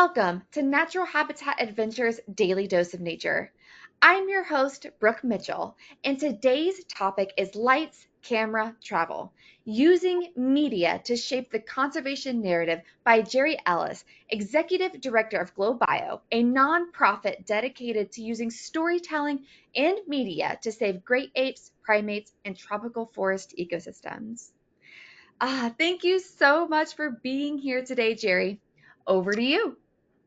Welcome to Natural Habitat Adventures Daily Dose of Nature. I'm your host, Brooke Mitchell, and today's topic is lights, camera, travel. Using media to shape the conservation narrative by Gerry Ellis, Executive Director of GLOBIO, a nonprofit dedicated to using storytelling and media to save great apes, primates, and tropical forest ecosystems. Thank you so much for being here today, Gerry. Over to you.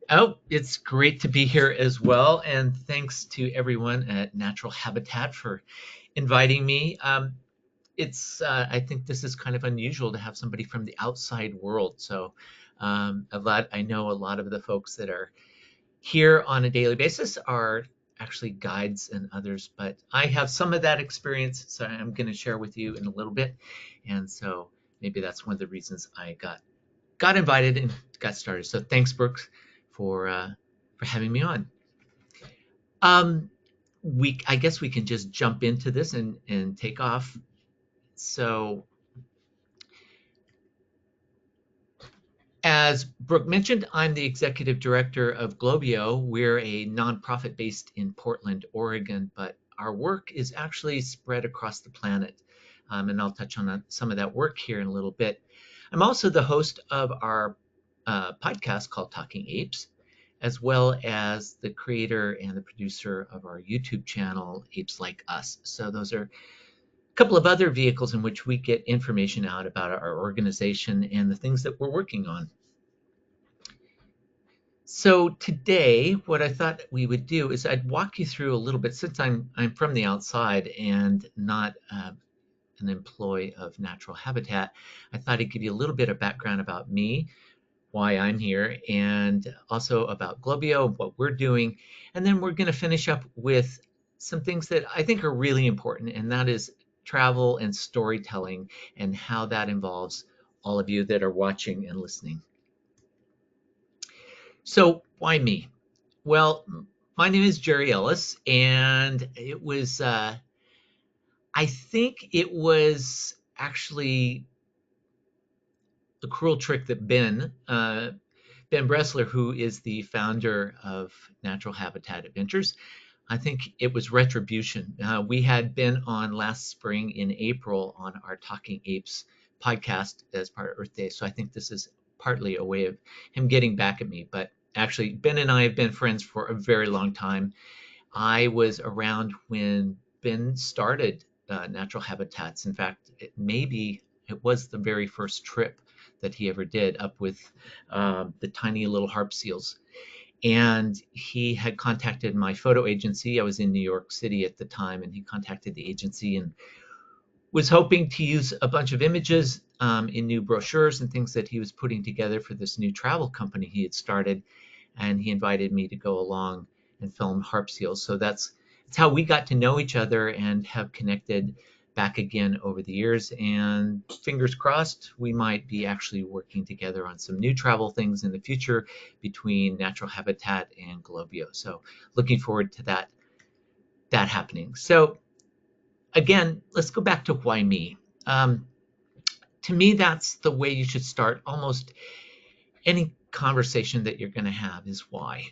Oh, it's great to be here as well. And thanks to everyone at Natural Habitat for inviting me. I think this is kind of unusual to have somebody from the outside world. So I know a lot of the folks that are here on a daily basis are actually guides and others, but I have some of that experience. So I'm going to share with you in a little bit. And so maybe that's one of the reasons I got invited and got started. So thanks, Brooks, for having me on. Um, I guess we can just jump into this and take off. So, as Brooke mentioned, I'm the executive director of GLOBIO. We're a nonprofit based in Portland, Oregon, but our work is actually spread across the planet. And I'll touch on some of that work here in a little bit. I'm also the host of our podcast called Talking Apes, as well as the creator and the producer of our YouTube channel, Apes Like Us. So those are a couple of other vehicles in which we get information out about our organization and the things that we're working on. So today, what I thought we would do is I'd walk you through a little bit, since I'm from the outside and not an employee of Natural Habitat. I thought I'd give you a little bit of background about me, why I'm here, and also about GLOBIO, what we're doing. And then we're going to finish up with some things that I think are really important, and that is travel and storytelling and how that involves all of you that are watching and listening. So, why me? Well, my name is Gerry Ellis, and I think it was actually a cruel trick that Ben Bressler, who is the founder of Natural Habitat Adventures, I think it was retribution. We had been on last spring in April on our Talking Apes podcast as part of Earth Day. So I think this is partly a way of him getting back at me. But actually, Ben and I have been friends for a very long time. I was around when Ben started Natural Habitats. In fact, maybe it was the very first trip that he ever did up with the tiny little harp seals. And he had contacted my photo agency. I was in New York City at the time, and he contacted the agency and was hoping to use a bunch of images in new brochures and things that he was putting together for this new travel company he had started. And he invited me to go along and film harp seals. So that's how we got to know each other and have connected back again over the years. And fingers crossed, we might be actually working together on some new travel things in the future between Natural Habitat and GLOBIO. So looking forward to that happening. So again, let's go back to why me. To me, that's the way you should start almost any conversation that you're going to have is why.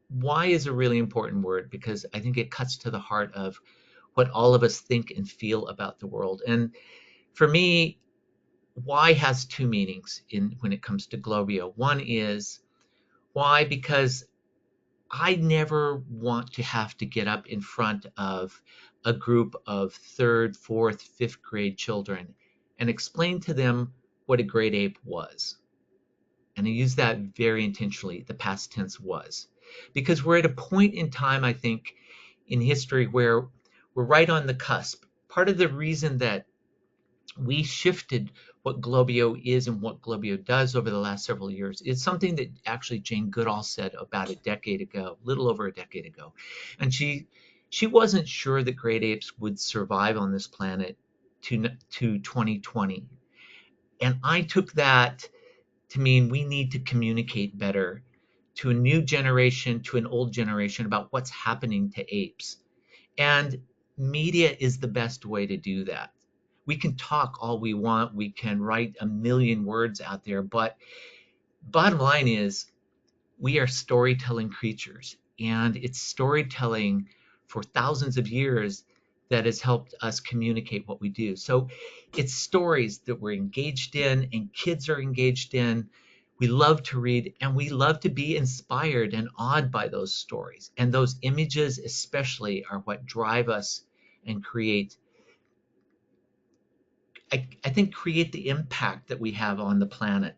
Why is a really important word because I think it cuts to the heart of what all of us think and feel about the world. And for me, why has two meanings when it comes to GLOBIO. One is why, because I never want to have to get up in front of a group of third, fourth, fifth grade children and explain to them what a great ape was. And I use that very intentionally, the past tense was. Because we're at a point in time, I think, in history where we're right on the cusp. Part of the reason that we shifted what GLOBIO is and what GLOBIO does over the last several years is something that actually Jane Goodall said about a decade ago, a little over a decade ago. And she wasn't sure that great apes would survive on this planet to 2020. And I took that to mean we need to communicate better to a new generation, to an old generation about what's happening to apes. And media is the best way to do that. We can talk all we want, we can write a million words out there, but bottom line is we are storytelling creatures, and it's storytelling for thousands of years that has helped us communicate what we do. So it's stories that we're engaged in and kids are engaged in. We love to read and we love to be inspired and awed by those stories. And those images especially are what drive us and create, I think, create the impact that we have on the planet.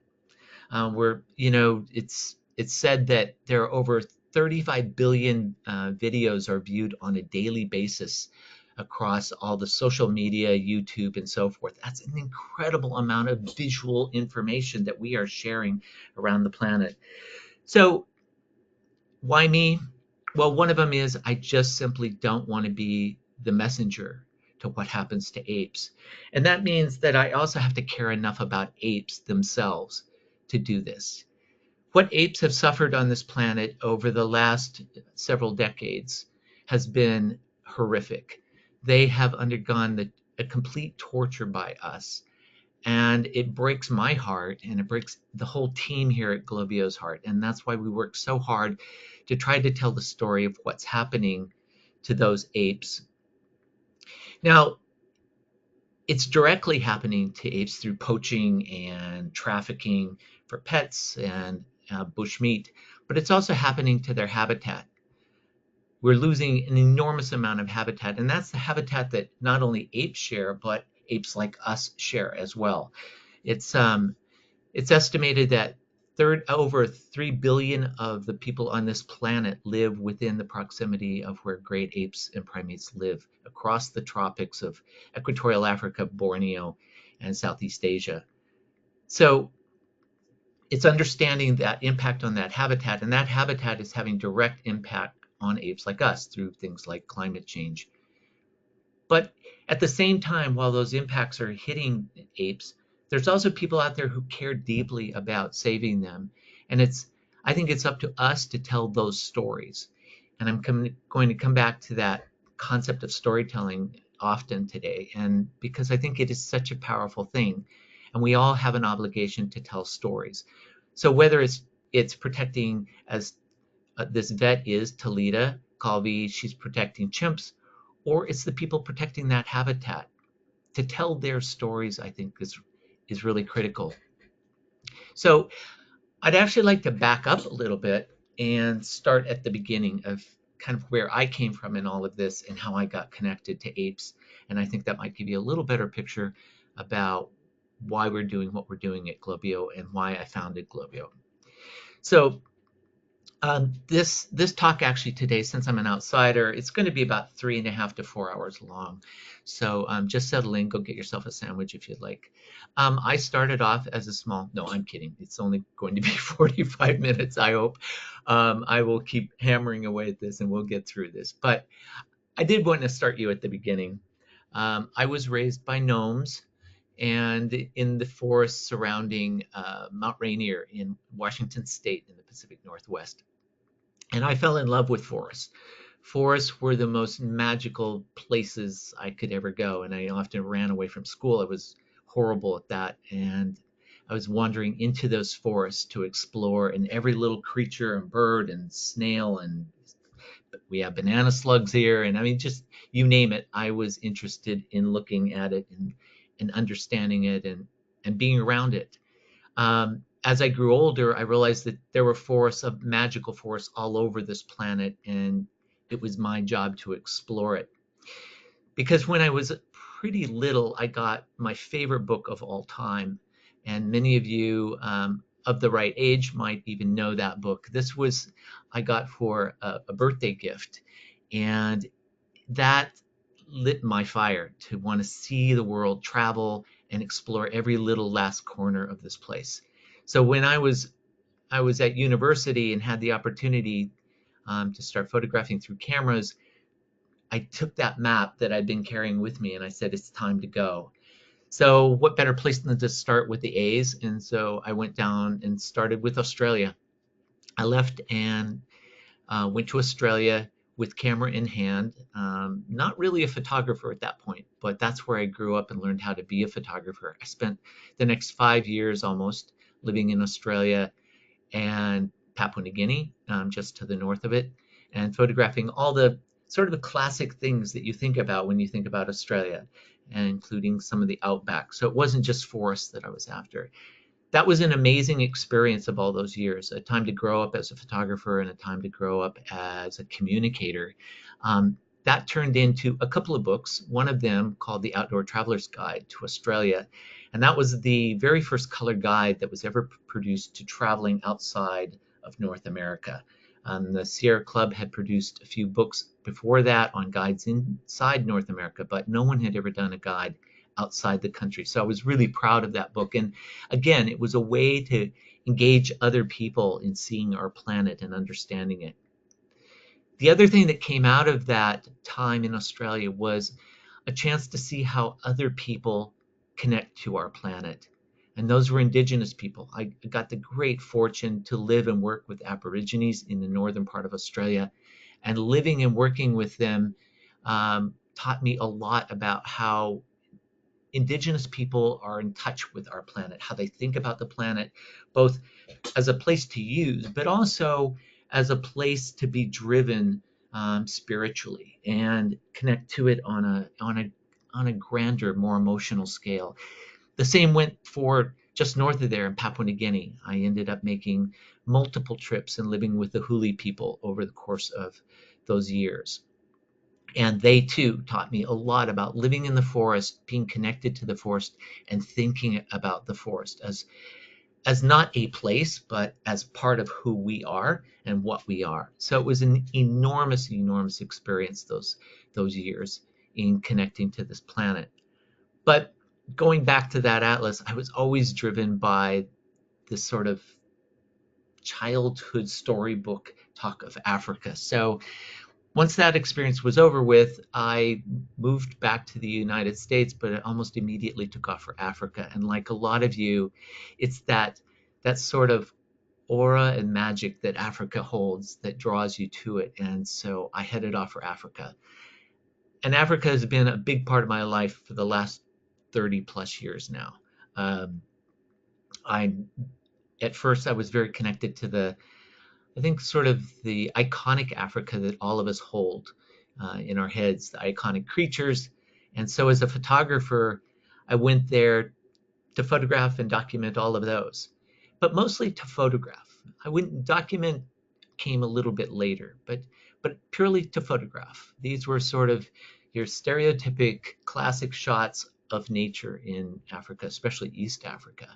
Where, it's said that there are over 35 billion videos are viewed on a daily basis across all the social media, YouTube, and so forth. That's an incredible amount of visual information that we are sharing around the planet. So why me? Well, one of them is I just simply don't want to be the messenger to what happens to apes. And that means that I also have to care enough about apes themselves to do this. What apes have suffered on this planet over the last several decades has been horrific. They have undergone a complete torture by us. And it breaks my heart and it breaks the whole team here at GLOBIO's heart. And that's why we work so hard to try to tell the story of what's happening to those apes. Now, it's directly happening to apes through poaching and trafficking for pets and bushmeat, but it's also happening to their habitat. We're losing an enormous amount of habitat, and that's the habitat that not only apes share, but apes like us share as well. It's it's estimated that over 3 billion of the people on this planet live within the proximity of where great apes and primates live across the tropics of equatorial Africa, Borneo, and Southeast Asia. So it's understanding that impact on that habitat, and that habitat is having direct impact on apes like us through things like climate change. But at the same time, while those impacts are hitting apes, there's also people out there who care deeply about saving them. And I think it's up to us to tell those stories. And going to come back to that concept of storytelling often today. And because I think it is such a powerful thing. And we all have an obligation to tell stories. So whether it's protecting, as this vet is, Talita Calvi, she's protecting chimps, or it's the people protecting that habitat. To tell their stories, I think, is really critical. So I'd actually like to back up a little bit and start at the beginning of kind of where I came from in all of this and how I got connected to apes. And I think that might give you a little better picture about why we're doing what we're doing at GLOBIO and why I founded GLOBIO. So this talk actually today, since I'm an outsider, it's going to be about 3.5 to 4 hours long. So just settle in, go get yourself a sandwich if you'd like. I started off as a small, no, I'm kidding. It's only going to be 45 minutes, I hope. I will keep hammering away at this and we'll get through this. But I did want to start you at the beginning. I was raised by gnomes and in the forests surrounding Mount Rainier in Washington State in the Pacific Northwest. And I fell in love with forests. Forests were the most magical places I could ever go, and I often ran away from school. I was horrible at that, and I was wandering into those forests to explore, and every little creature and bird and snail, and we have banana slugs here, and I mean, just you name it, I was interested in looking at it and understanding it and being around it. As I grew older, I realized that there were forests, of magical forests, all over this planet, and it was my job to explore it. Because when I was pretty little, I got my favorite book of all time, and many of you of the right age might even know that book. This was I got for a birthday gift, and that lit my fire to want to see the world, travel, and explore every little last corner of this place. So when I was at university and had the opportunity to start photographing through cameras, I took that map that I'd been carrying with me and I said, it's time to go. So what better place than to start with the A's? And so I went down and started with Australia. I left and went to Australia with camera in hand. Not really a photographer at that point, but that's where I grew up and learned how to be a photographer. I spent the next 5 years almost living in Australia and Papua New Guinea, just to the north of it, and photographing all the sort of the classic things that you think about when you think about Australia, and including some of the outback. So it wasn't just forests that I was after. That was an amazing experience of all those years, a time to grow up as a photographer and a time to grow up as a communicator. That turned into a couple of books, one of them called The Outdoor Traveler's Guide to Australia. And that was the very first color guide that was ever produced to traveling outside of North America. The Sierra Club had produced a few books before that on guides inside North America, but no one had ever done a guide outside the country. So I was really proud of that book. And again, it was a way to engage other people in seeing our planet and understanding it. The other thing that came out of that time in Australia was a chance to see how other people connect to our planet. And those were Indigenous people. I got the great fortune to live and work with Aborigines in the northern part of Australia. And living and working with them taught me a lot about how Indigenous people are in touch with our planet, how they think about the planet, both as a place to use, but also as a place to be driven spiritually and connect to it on a grander, more emotional scale. The same went for just north of there in Papua New Guinea. I ended up making multiple trips and living with the Huli people over the course of those years. And they too taught me a lot about living in the forest, being connected to the forest, and thinking about the forest as not a place, but as part of who we are and what we are. So it was an enormous, enormous experience those years in connecting to this planet. But going back to that atlas, I was always driven by this sort of childhood storybook talk of Africa. So once that experience was over with, I moved back to the United States, but I almost immediately took off for Africa. And like a lot of you, it's that sort of aura and magic that Africa holds that draws you to it. And so I headed off for Africa. And Africa has been a big part of my life for the last 30 plus years now. I At first I was very connected to I think sort of the iconic Africa that all of us hold in our heads, the iconic creatures. And so as a photographer, I went there to photograph and document all of those, but mostly to photograph. I wouldn't document came a little bit later, but purely to photograph. These were sort of your stereotypic classic shots of nature in Africa, especially East Africa.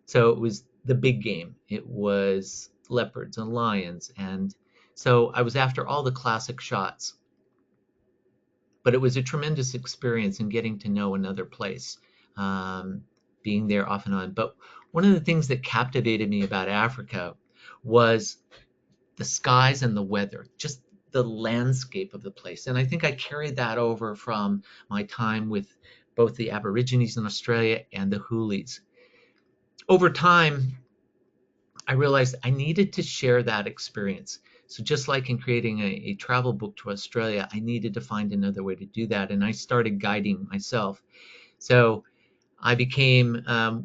So it was the big game. It was leopards and lions. And so I was after all the classic shots. But it was a tremendous experience in getting to know another place, being there off and on. But one of the things that captivated me about Africa was the skies and the weather, just the landscape of the place. And I think I carried that over from my time with both the Aborigines in Australia and the Hulis. Over time, I realized I needed to share that experience. So just like in creating a travel book to Australia, I needed to find another way to do that. And I started guiding myself. So I became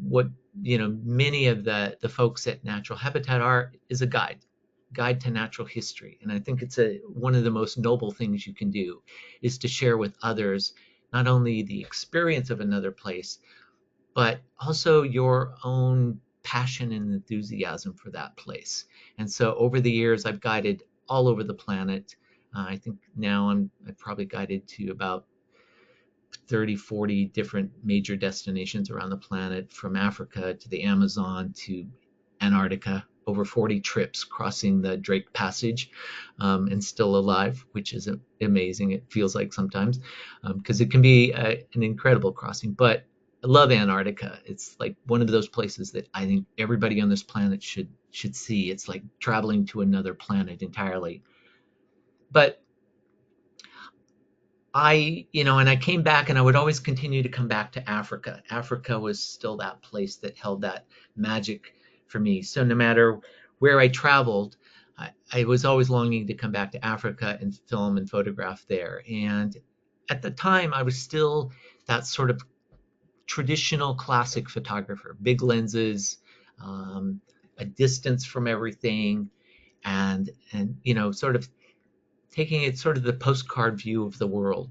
what many of the folks at Natural Habitat are, is a guide to natural history. And I think it's one of the most noble things you can do is to share with others not only the experience of another place, but also your own passion and enthusiasm for that place. And so over the years, I've guided all over the planet. I think now I've probably guided to about 30, 40 different major destinations around the planet, from Africa to the Amazon to Antarctica, over 40 trips crossing the Drake Passage, and still alive, which is amazing. It feels like sometimes, because it can be an incredible crossing. But I love Antarctica. It's like one of those places that I think everybody on this planet should see. It's like traveling to another planet entirely. But and I came back, and I would always continue to come back to Africa. Africa was still that place that held that magic for me. So no matter where I traveled, I was always longing to come back to Africa and film and photograph there. And at the time, I was still that sort of traditional classic photographer, big lenses, a distance from everything, and sort of taking it sort of the postcard view of the world.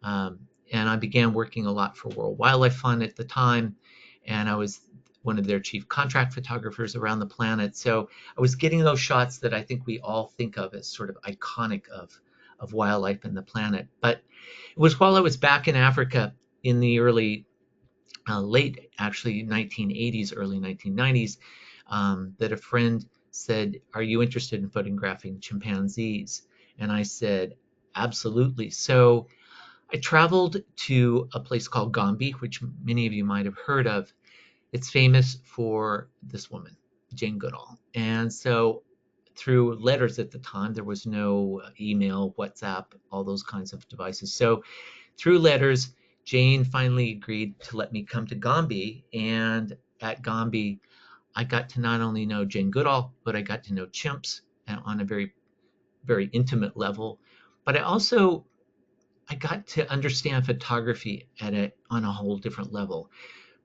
Um, and I began working a lot for World Wildlife Fund at the time, and I was one of their chief contract photographers around the planet. So I was getting those shots that I think we all think of as sort of iconic of wildlife and the planet. But it was while I was back in Africa in the late actually 1980s, early 1990s, that a friend said, "Are you interested in photographing chimpanzees?" And I said, "Absolutely." So I traveled to a place called Gombe, which many of you might have heard of. It's famous for this woman, Jane Goodall. And so through letters at the time, there was no email, WhatsApp, all those kinds of devices. So through letters, Jane finally agreed to let me come to Gombe. And at Gombe, I got to not only know Jane Goodall, but I got to know chimps on a very, very intimate level. But I got to understand photography on a whole different level.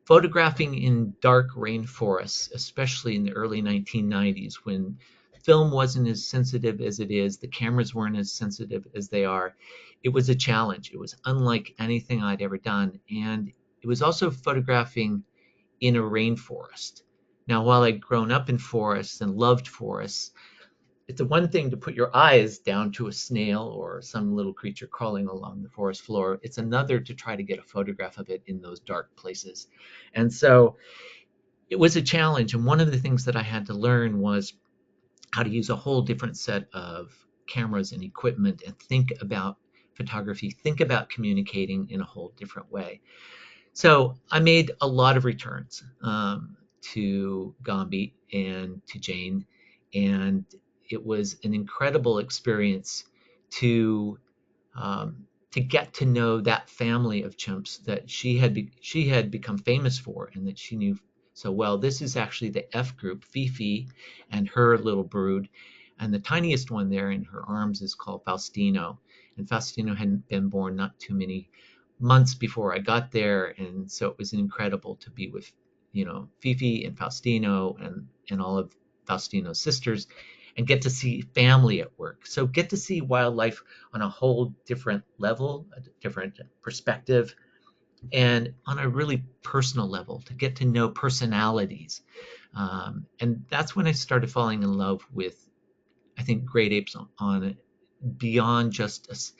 Photographing in dark rainforests, especially in the early 1990s when film wasn't as sensitive as it is, the cameras weren't as sensitive as they are, it was a challenge. It was unlike anything I'd ever done. And it was also photographing in a rainforest. Now, while I'd grown up in forests and loved forests, it's the one thing to put your eyes down to a snail or some little creature crawling along the forest floor. It's another to try to get a photograph of it in those dark places. And so it was a challenge. And one of the things that I had to learn was how to use a whole different set of cameras and equipment and think about photography, think about communicating in a whole different way. So I made a lot of returns to Gombe and to Jane, and it was an incredible experience to get to know that family of chimps that she had become famous for and that she knew so well. This is actually the F group, Fifi, and her little brood, and the tiniest one there in her arms is called Faustino, and Faustino hadn't been born not too many months before I got there, and so it was incredible to be with, Fifi and Faustino and all of Faustino's sisters, and get to see family at work. So get to see wildlife on a whole different level, a different perspective, and on a really personal level to get to know personalities. And that's when I started falling in love with, I think, great apes on beyond just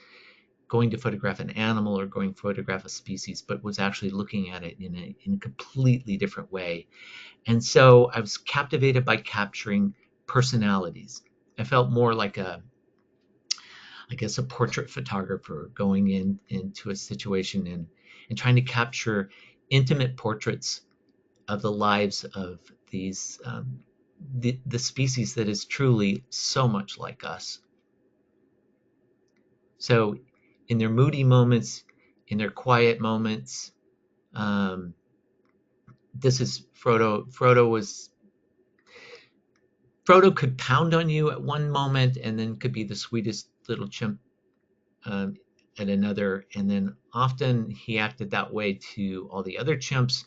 going to photograph an animal or going to photograph a species, but was actually looking at it in a completely different way. And so I was captivated by capturing personalities. I felt more like I guess, a portrait photographer going into a situation and trying to capture intimate portraits of the lives of these the species that is truly so much like us. So in their moody moments, in their quiet moments, um, this is Frodo. Frodo could pound on you at one moment and then could be the sweetest little chimp um, at another. And then often he acted that way to all the other chimps.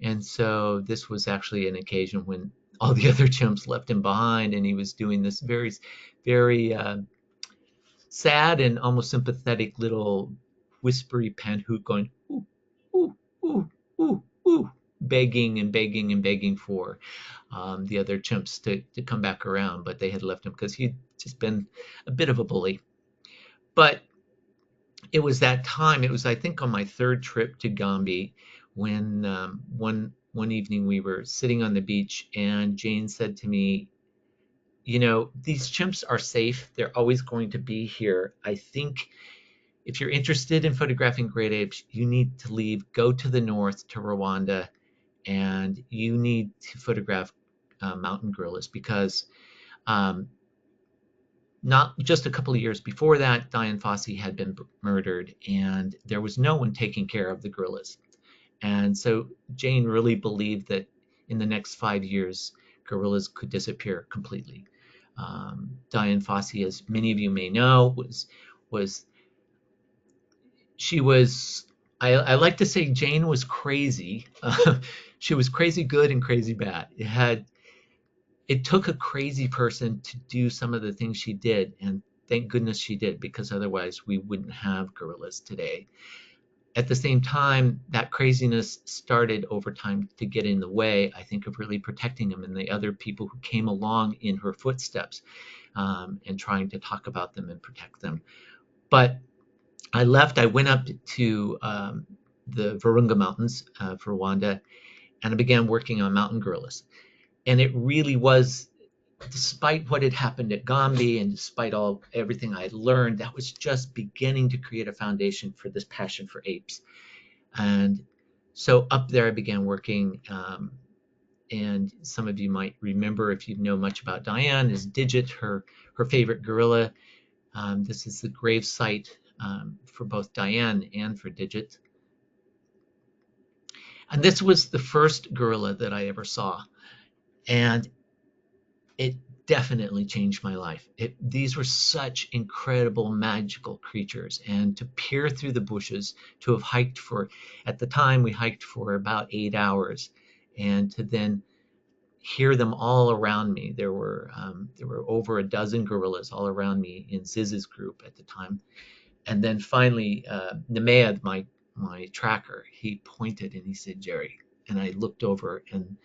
And so this was actually an occasion when all the other chimps left him behind, and he was doing this very, very sad and almost sympathetic little whispery panhoot going, ooh, ooh, ooh, ooh, ooh, begging and begging and begging for the other chimps to come back around, but they had left him because he'd just been a bit of a bully. But it was that time. It was, I think, on my third trip to Gombe when one evening we were sitting on the beach, and Jane said to me, these chimps are safe. They're always going to be here. I think if you're interested in photographing great apes, you need to leave, go to the north to Rwanda, and you need to photograph mountain gorillas because not just a couple of years before that, Dian Fossey had been murdered, and there was no one taking care of the gorillas. And so Jane really believed that in the next 5 years, gorillas could disappear completely. Dian Fossey, as many of you may know, was she was. I like to say Jane was crazy. She was crazy good and crazy bad. it took a crazy person to do some of the things she did, and thank goodness she did, because otherwise we wouldn't have gorillas today. At the same time, that craziness started over time to get in the way, I think, of really protecting them and the other people who came along in her footsteps, and trying to talk about them and protect them. But I left, I went up to the Virunga Mountains for Rwanda, and I began working on mountain gorillas. And it really was, despite what had happened at Gombe and despite everything I had learned, that was just beginning to create a foundation for this passion for apes. And so up there I began working, and some of you might remember, if you know much about Diane, is Digit, her favorite gorilla. This is the grave site for both Diane and for Digit. And this was the first gorilla that I ever saw. And it definitely changed my life. These were such incredible, magical creatures. And to peer through the bushes, to have hiked for, at the time, we hiked for about 8 hours, and to then hear them all around me. There were over a dozen gorillas all around me in Ziz's group at the time. And then finally, Nemea, my tracker, he pointed and he said, "Gerry." And I looked over, and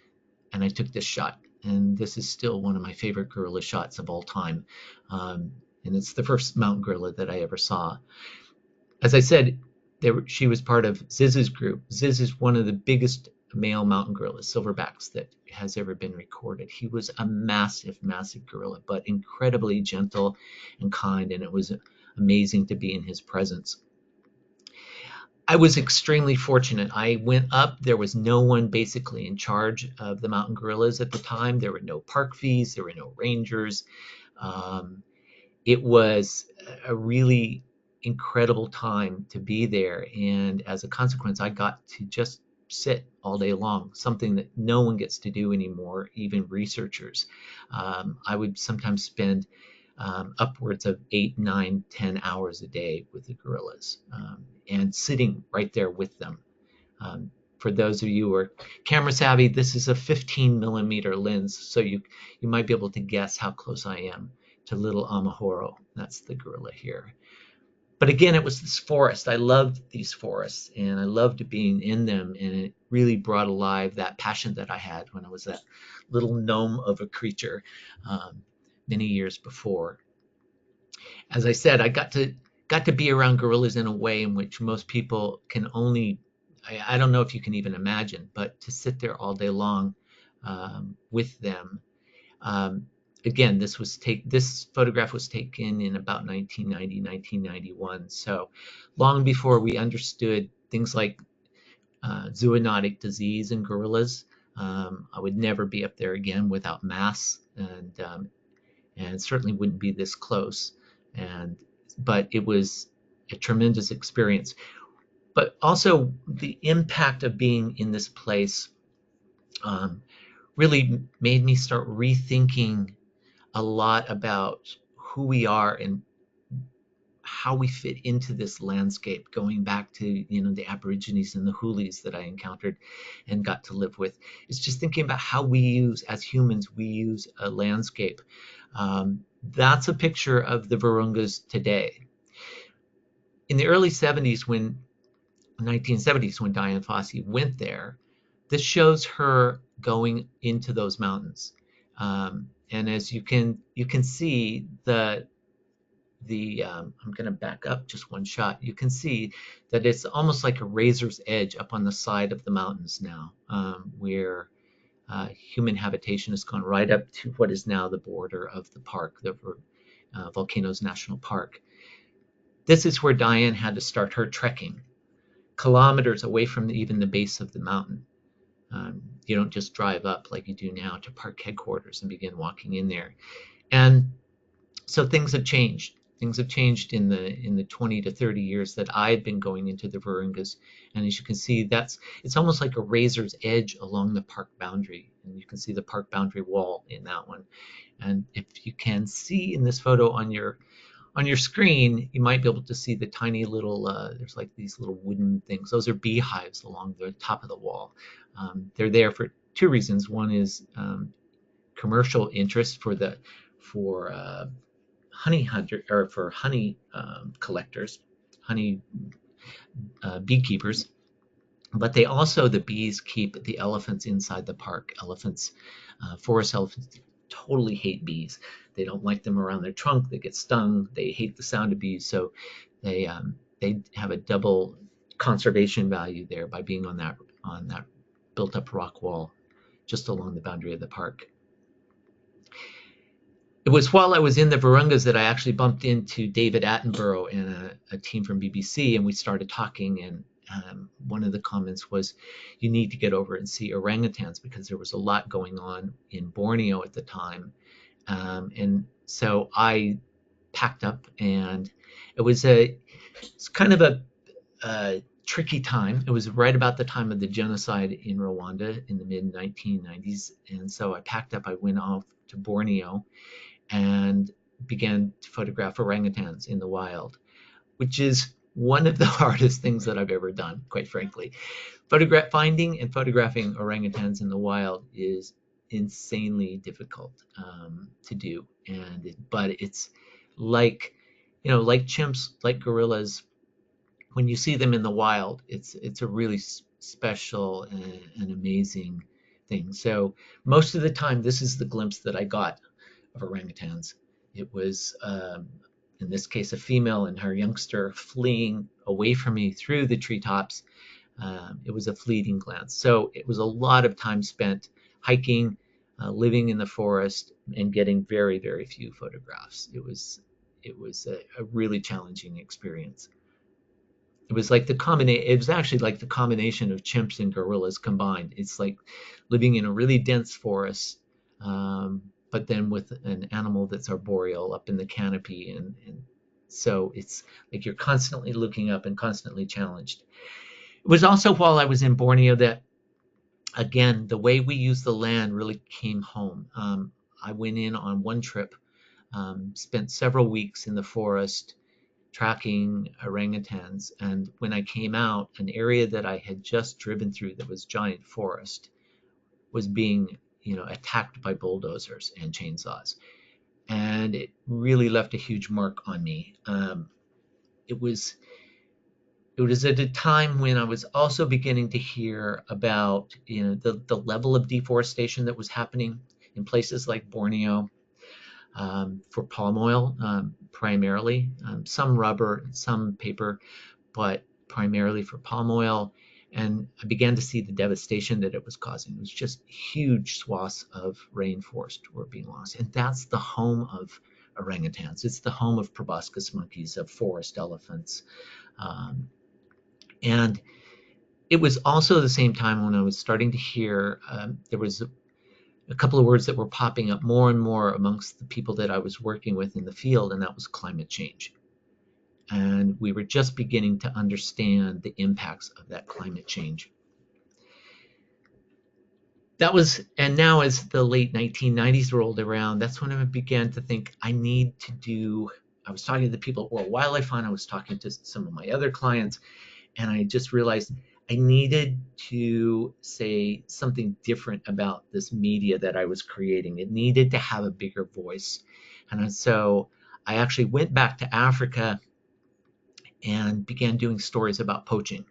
I took this shot. And this is still one of my favorite gorilla shots of all time. And it's the first mountain gorilla that I ever saw. As I said, she was part of Ziz's group. Ziz is one of the biggest male mountain gorillas, silverbacks, that has ever been recorded. He was a massive, massive gorilla, but incredibly gentle and kind, and it was amazing to be in his presence. I was extremely fortunate. I went up. There was no one basically in charge of the mountain gorillas at the time. There were no park fees. There were no rangers. It was a really incredible time to be there. And as a consequence, I got to just sit all day long, something that no one gets to do anymore, even researchers. I would sometimes spend upwards of 8, 9, 10 hours a day with the gorillas, and sitting right there with them. For those of you who are camera savvy, this is a 15 millimeter lens, so you might be able to guess how close I am to little Amahoro. That's the gorilla here. But again, it was this forest. I loved these forests, and I loved being in them, and it really brought alive that passion that I had when I was that little gnome of a creature many years before. As I said, I got to be around gorillas in a way in which most people can only, I don't know if you can even imagine, but to sit there all day long with them. Again, this photograph was taken in about 1990, 1991. So long before we understood things like zoonotic disease in gorillas. I would never be up there again without masks, and certainly wouldn't be this close. But it was a tremendous experience. But also the impact of being in this place really made me start rethinking a lot about who we are and how we fit into this landscape, going back to the Aborigines and the Hoolies that I encountered and got to live with. It's just thinking about how we use, as humans, we use a landscape. That's a picture of the Virungas today. In the early 70s, 1970s, when Diane Fossey went there, this shows her going into those mountains. And as you can see, I'm going to back up just one shot. You can see that it's almost like a razor's edge up on the side of the mountains now, where human habitation has gone right up to what is now the border of the park, the Volcanoes National Park. This is where Diane had to start her trekking, kilometers away from even the base of the mountain. You don't just drive up like you do now to park headquarters and begin walking in there. And so things have changed. Things have changed in the 20 to 30 years that I've been going into the Virungas. And as you can see, it's almost like a razor's edge along the park boundary. And you can see the park boundary wall in that one. And if you can see in this photo on your screen, you might be able to see the tiny little, there's like these little wooden things. Those are beehives along the top of the wall. They're there for two reasons. One is commercial interest for honey hunter or for honey collectors, honey beekeepers. But the bees keep the elephants inside the park. Forest elephants totally hate bees. They don't like them around their trunk. They get stung. They hate the sound of bees. So they have a double conservation value there by being on that built up rock wall just along the boundary of the park. It was while I was in the Virungas that I actually bumped into David Attenborough and a team from BBC, and we started talking. And one of the comments was, you need to get over and see orangutans, because there was a lot going on in Borneo at the time. And so I packed up, and it's kind of a tricky time. It was right about the time of the genocide in Rwanda in the mid 1990s. And so I packed up, I went off to Borneo and began to photograph orangutans in the wild, which is one of the hardest things that I've ever done, quite frankly. Finding and photographing orangutans in the wild is insanely difficult to do, but it's like chimps, like gorillas. When you see them in the wild, it's a really special and amazing thing. So most of the time, this is the glimpse that I got of orangutans. It was, in this case, a female and her youngster fleeing away from me through the treetops. It was a fleeting glance. So it was a lot of time spent hiking, living in the forest, and getting very, very few photographs. It was a really challenging experience. It was actually like the combination of chimps and gorillas combined. It's like living in a really dense forest, but then with an animal that's arboreal up in the canopy, and so it's like you're constantly looking up and constantly challenged. It was also while I was in Borneo that, again, the way we use the land really came home. I went in on one trip, spent several weeks in the forest tracking orangutans, and when I came out, an area that I had just driven through that was giant forest was being attacked by bulldozers and chainsaws, and it really left a huge mark on me. It was at a time when I was also beginning to hear about the level of deforestation that was happening in places like Borneo, for palm oil, primarily, some rubber, some paper, but primarily for palm oil. And I began to see the devastation that it was causing. It was just huge swaths of rainforest were being lost. And that's the home of orangutans. It's the home of proboscis monkeys, of forest elephants. And it was also the same time when I was starting to hear, there was a couple of words that were popping up more and more amongst the people that I was working with in the field, and that was climate change. And we were just beginning to understand the impacts of that climate change. And now as the late 1990s rolled around, that's when I began to think I was talking to the people at World Wildlife Fund, I was talking to some of my other clients, and I just realized I needed to say something different about this media that I was creating. It needed to have a bigger voice. And so I actually went back to Africa and began doing stories about poaching.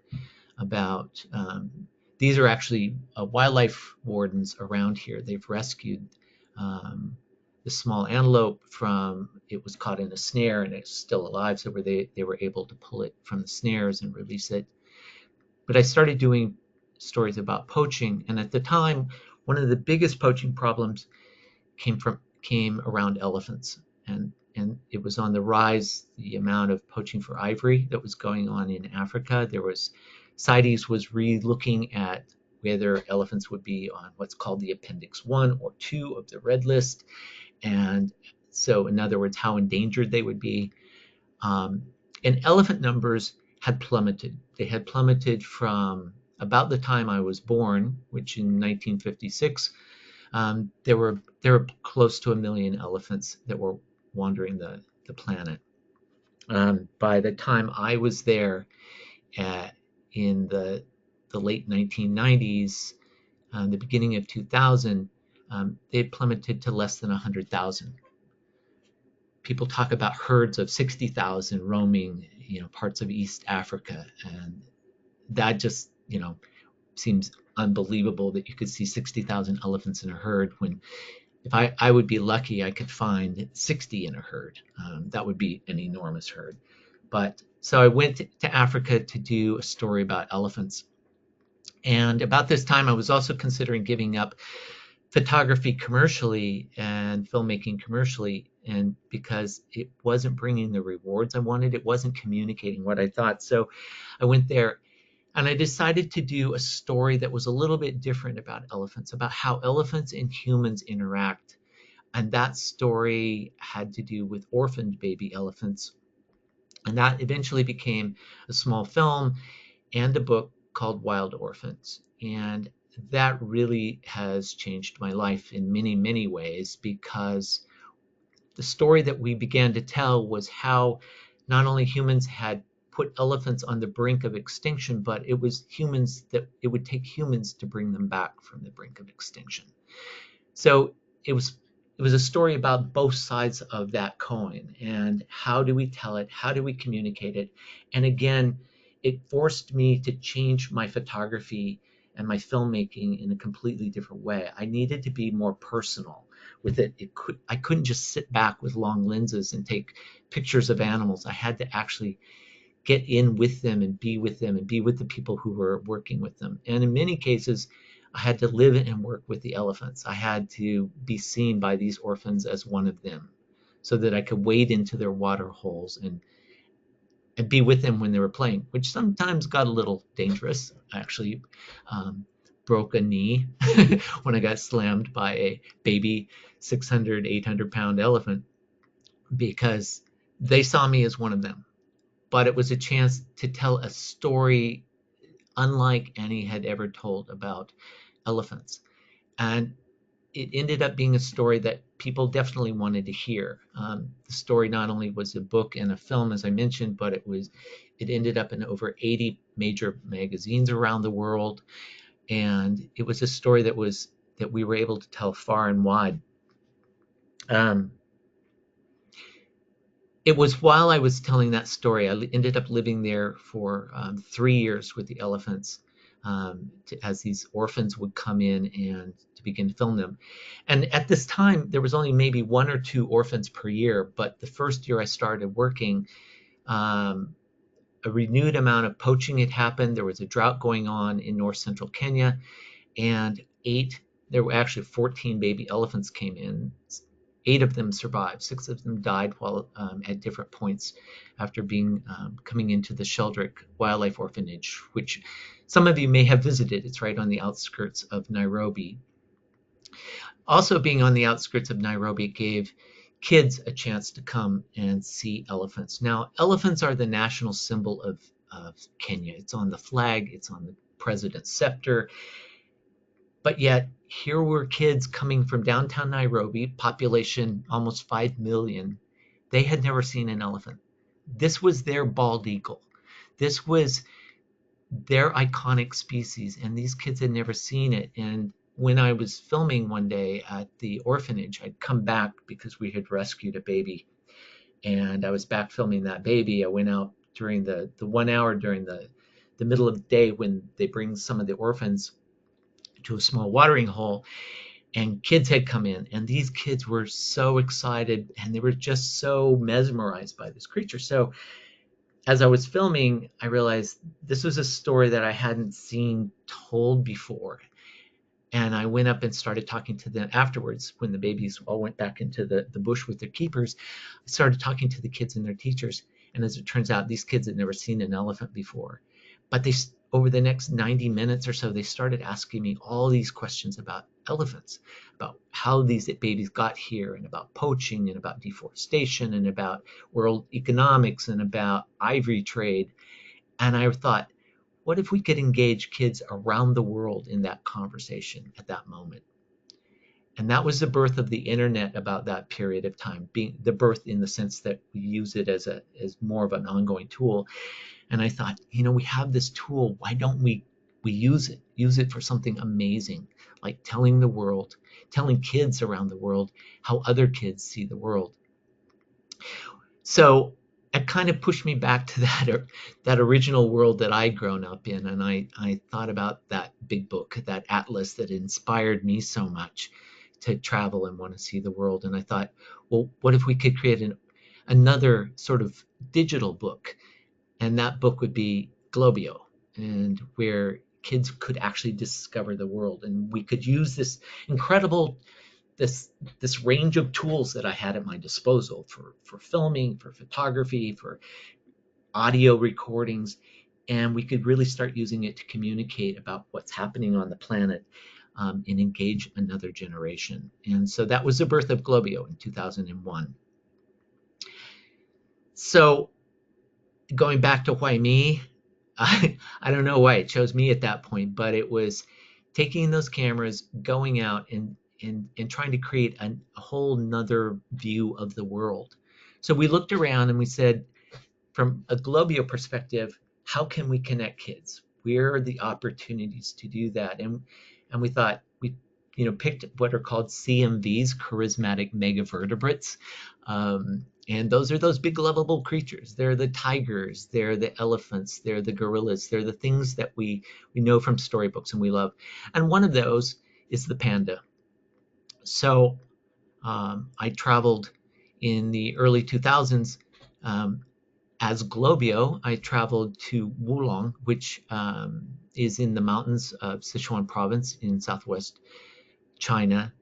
These are actually wildlife wardens around here. They've rescued the small antelope it was caught in a snare and it's still alive, so they were able to pull it from the snares and release it. But I started doing stories about poaching, and at the time, one of the biggest poaching problems came around elephants, and it was on the rise. The amount of poaching for ivory that was going on in Africa, CITES was re-looking at whether elephants would be on what's called the Appendix 1 or 2 of the Red List, and so in other words, how endangered they would be. And elephant numbers had plummeted. They had plummeted from about the time I was born, which in 1956, there were close to 1 million elephants that were wandering the planet. By the time I was there in the late 1990s, the beginning of 2000, they had plummeted to less than 100,000. People talk about herds of 60,000 roaming, parts of East Africa, and that just, seems unbelievable that you could see 60,000 elephants in a herd when if I would be lucky, I could find 60 in a herd. That would be an enormous herd. But so I went to Africa to do a story about elephants. And about this time, I was also considering giving up photography commercially and filmmaking commercially, and because it wasn't bringing the rewards I wanted, it wasn't communicating what I thought. So I went there and I decided to do a story that was a little bit different about elephants, about how elephants and humans interact. And that story had to do with orphaned baby elephants. And that eventually became a small film and a book called Wild Orphans. And that really has changed my life in many, many ways, because the story that we began to tell was how not only humans had put elephants on the brink of extinction, but it would take humans to bring them back from the brink of extinction. So it was a story about both sides of that coin, and how do we tell it? How do we communicate it? And again, it forced me to change my photography and my filmmaking in a completely different way. I needed to be more personal with it. I couldn't just sit back with long lenses and take pictures of animals. I had to actually get in with them and be with them and be with the people who were working with them. And in many cases, I had to live and work with the elephants. I had to be seen by these orphans as one of them, so that I could wade into their water holes and be with them when they were playing, which sometimes got a little dangerous. I actually broke a knee when I got slammed by a baby 600, 800-pound elephant, because they saw me as one of them. But it was a chance to tell a story unlike any had ever told about elephants. And it ended up being a story that people definitely wanted to hear. The story not only was a book and a film, as I mentioned, but it ended up in over 80 major magazines around the world. And it was a story that we were able to tell far and wide. It was while I was telling that story, I ended up living there for 3 years with the elephants, as these orphans would come in and to begin to film them. And at this time, there was only maybe 1 or 2 orphans per year. But the first year I started working, a renewed amount of poaching had happened. There was a drought going on in north central Kenya, and there were actually 14 baby elephants came in. 8 of them survived. 6 of them died while at different points after coming into the Sheldrick Wildlife Orphanage, which some of you may have visited. It's right on the outskirts of Nairobi. Also, being on the outskirts of Nairobi gave kids a chance to come and see elephants. Now, elephants are the national symbol of Kenya. It's on the flag. It's on the president's scepter. But yet, here were kids coming from downtown Nairobi, population almost 5 million. They had never seen an elephant. This was their bald eagle. This was their iconic species, and these kids had never seen it. And when I was filming one day at the orphanage, I'd come back because we had rescued a baby, and I was back filming that baby. I went out during the 1 hour during the middle of the day when they bring some of the orphans to a small watering hole, and kids had come in, and these kids were so excited, and they were just so mesmerized by this creature. So as I was filming, I realized this was a story that I hadn't seen told before. And I went up and started talking to them afterwards when the babies all went back into the bush with their keepers. I started talking to the kids and their teachers. And as it turns out, these kids had never seen an elephant before. But over the next 90 minutes or so, they started asking me all these questions about elephants, about how these babies got here, and about poaching, and about deforestation, and about world economics, and about ivory trade. And I thought, what if we could engage kids around the world in that conversation at that moment? And that was the birth of the internet about that period of time, being the birth in the sense that we use it as more of an ongoing tool. And I thought, we have this tool. Why don't we we use it for something amazing, like telling kids around the world how other kids see the world. So it kind of pushed me back to that original world that I'd grown up in, and I thought about that big book, that atlas that inspired me so much to travel and want to see the world. And I thought, well, what if we could create another sort of digital book, and that book would be GLOBIO, and where kids could actually discover the world, and we could use incredible this this range of tools that I had at my disposal for filming, for photography, for audio recordings, and we could really start using it to communicate about what's happening on the planet, and engage another generation. And so that was the birth of GLOBIO in 2001. So going back to why me, I don't know why it chose me at that point, but it was taking those cameras, going out and trying to create a whole nother view of the world. So we looked around and we said, from a GLOBIO perspective, how can we connect kids? Where are the opportunities to do that? And we thought we picked what are called CMVs, charismatic megavertebrates. And those are those big lovable creatures. They're the tigers, they're the elephants, they're the gorillas, they're the things that we know from storybooks and we love. And one of those is the panda. So I traveled in the early 2000s. As GLOBIO, I traveled to Wulong, which is in the mountains of Sichuan province in southwest China.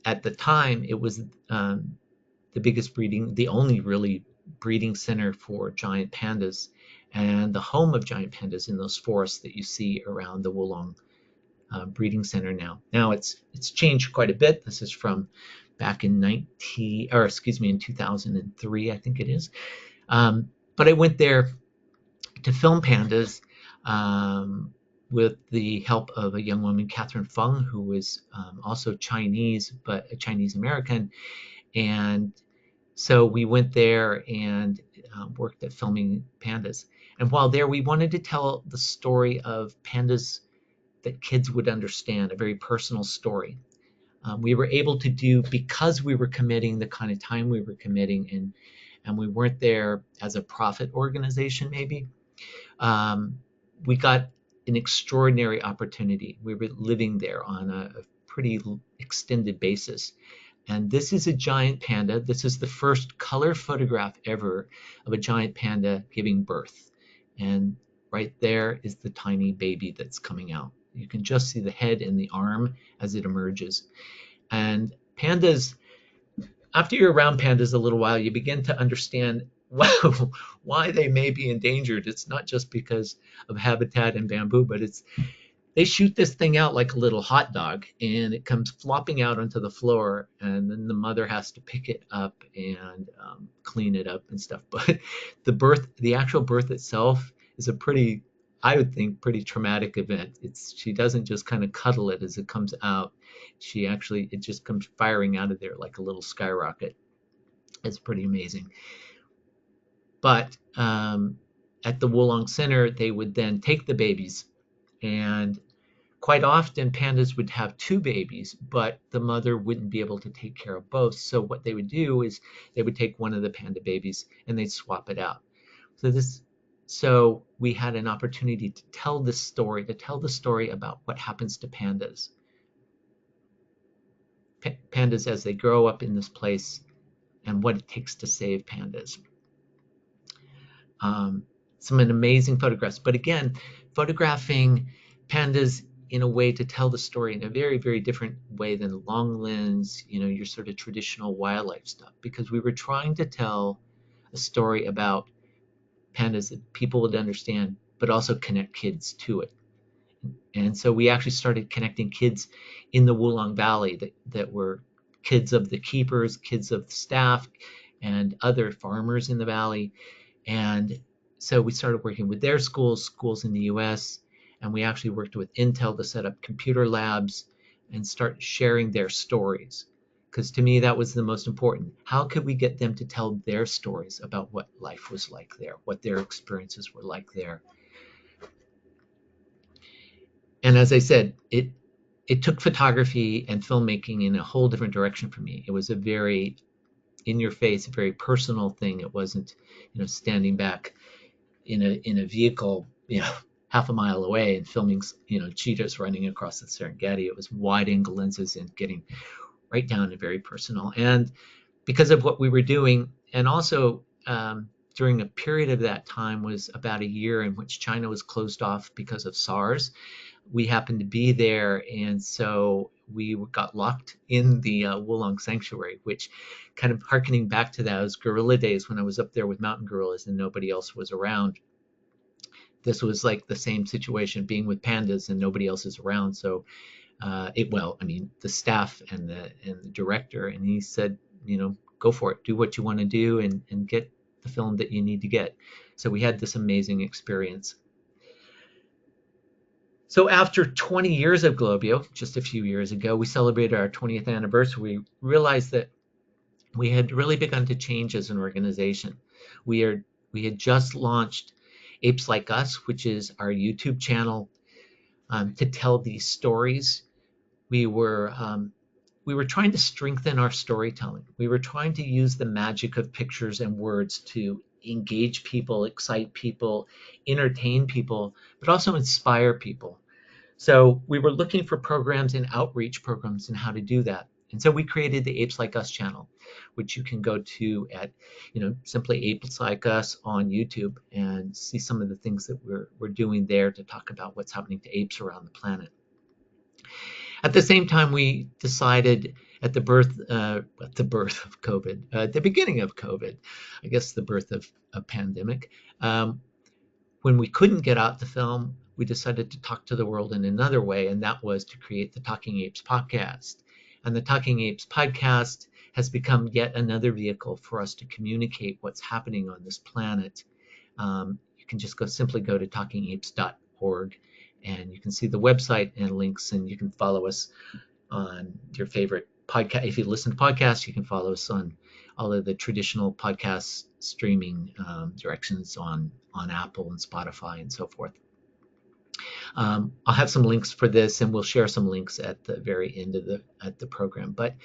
At the time, it was the only really breeding center for giant pandas, and the home of giant pandas in those forests that you see around the Wulong breeding center now. Now it's changed quite a bit. This is from back in 2003, I think it is. But I went there to film pandas, with the help of a young woman, Catherine Fung, who was also Chinese, but a Chinese American. And so we went there and worked at filming pandas. And while there, we wanted to tell the story of pandas that kids would understand, a very personal story. We were able to do, because we were committing the kind of time we were committing, and we weren't there as a profit organization maybe, we got an extraordinary opportunity. We were living there on a pretty extended basis. And this is a giant panda. This is the first color photograph ever of a giant panda giving birth. And right there is the tiny baby that's coming out. You can just see the head and the arm as it emerges. And pandas, after you're around pandas a little while, you begin to understand why they may be endangered. It's not just because of habitat and bamboo, but they shoot this thing out like a little hot dog, and it comes flopping out onto the floor, and then the mother has to pick it up and clean it up and stuff. But the actual birth itself is I would think, pretty traumatic event. She doesn't just kind of cuddle it as it comes out. It just comes firing out of there like a little skyrocket. It's pretty amazing. But at the Wulong Center, they would then take the babies, and quite often pandas would have two babies, but the mother wouldn't be able to take care of both. So what they would do is they would take one of the panda babies and they'd swap it out. So we had an opportunity to tell the story about what happens to pandas. Pandas as they grow up in this place and what it takes to save pandas. Some amazing photographs, but again, photographing pandas in a way to tell the story in a very, very different way than long lens, your sort of traditional wildlife stuff, because we were trying to tell a story about pandas that people would understand, but also connect kids to it. And so we actually started connecting kids in the Wulong Valley that were kids of the keepers, kids of the staff, and other farmers in the valley. And so we started working with their schools in the US, and we actually worked with Intel to set up computer labs and start sharing their stories. Because to me, that was the most important. How could we get them to tell their stories about what life was like there, what their experiences were like there? And as I said, it took photography and filmmaking in a whole different direction for me. It was a very in your face, a very personal thing. It wasn't, standing back in a vehicle, half a mile away and filming, cheetahs running across the Serengeti. It was wide angle lenses and getting right down to very personal. And because of what we were doing, and also during a period of that time was about a year in which China was closed off because of SARS. We happened to be there, and so we got locked in the Wulong Sanctuary, which kind of harkening back to those gorilla days when I was up there with mountain gorillas and nobody else was around. This was like the same situation, being with pandas and nobody else is around. So the staff and the director, and he said, go for it, do what you want to do, and get the film that you need to get. So we had this amazing experience. So after 20 years of GLOBIO, just a few years ago, we celebrated our 20th anniversary. We realized that we had really begun to change as an organization. We had just launched Apes Like Us, which is our YouTube channel, to tell these stories. We were trying to strengthen our storytelling. We were trying to use the magic of pictures and words to engage people, excite people, entertain people, but also inspire people. So we were looking for programs and outreach programs and how to do that. And so we created the Apes Like Us channel, which you can go to at, simply Apes Like Us on YouTube and see some of the things that we're doing there to talk about what's happening to apes around the planet. At the same time, we decided at the birth of COVID, at the beginning of COVID, I guess the birth of a pandemic, when we couldn't get out the film, we decided to talk to the world in another way, and that was to create the Talking Apes podcast. And the Talking Apes podcast has become yet another vehicle for us to communicate what's happening on this planet. You can just simply go to talkingapes.org, and you can see the website and links, and you can follow us on your favorite podcast. If you listen to podcasts, you can follow us on all of the traditional podcast streaming directions on Apple and Spotify and so forth. I'll have some links for this, and we'll share some links at the very end of the program. But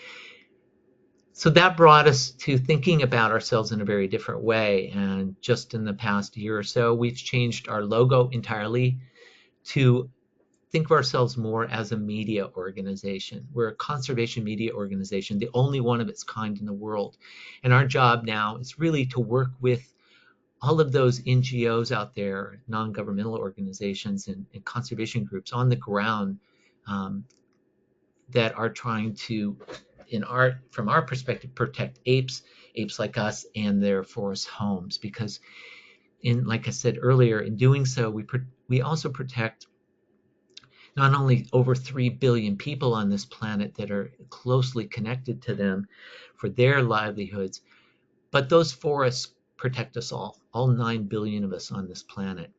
so that brought us to thinking about ourselves in a very different way. And just in the past year or so, we've changed our logo entirely to think of ourselves more as a media organization. We're a conservation media organization, the only one of its kind in the world. And our job now is really to work with all of those NGOs out there, non-governmental organizations and conservation groups on the ground that are trying to, from our perspective, protect apes like us, and their forest homes. Because, like I said earlier, in doing so, we also protect not only over 3 billion people on this planet that are closely connected to them for their livelihoods, but those forests protect us all 9 billion of us on this planet.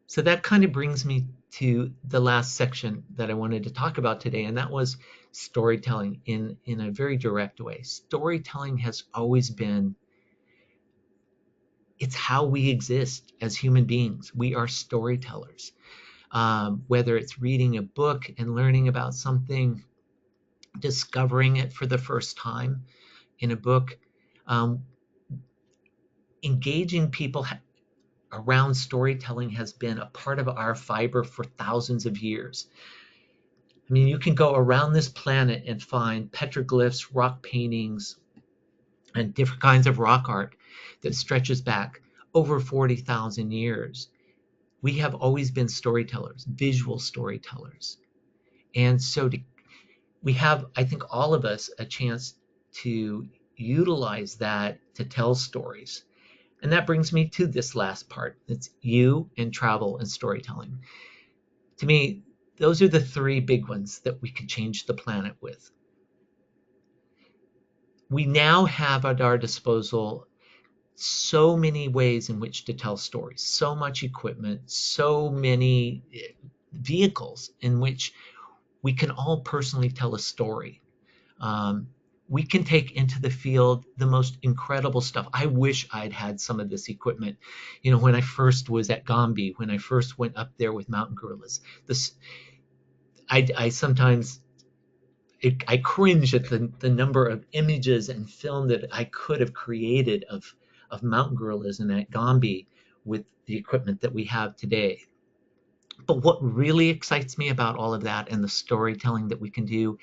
So that kind of brings me to the last section that I wanted to talk about today, and that was storytelling in a very direct way. Storytelling has always been, it's how we exist as human beings. We are storytellers. Whether it's reading a book and learning about something, discovering it for the first time in a book, engaging people around storytelling has been a part of our fiber for thousands of years. I mean, you can go around this planet and find petroglyphs, rock paintings, and different kinds of rock art that stretches back over 40,000 years. We have always been storytellers, visual storytellers. And so we have, I think, all of us a chance to utilize that to tell stories. And that brings me to this last part. It's you and travel and storytelling. To me, those are the three big ones that we could change the planet with. We now have at our disposal so many ways in which to tell stories, so much equipment, so many vehicles in which we can all personally tell a story. we can take into the field the most incredible stuff. I wish I'd had some of this equipment, when I first was at Gombe, when I first went up there with mountain gorillas. This, I sometimes I cringe at the number of images and film that I could have created of mountain gorillas and at Gombe with the equipment that we have today. But what really excites me about all of that and the storytelling that we can do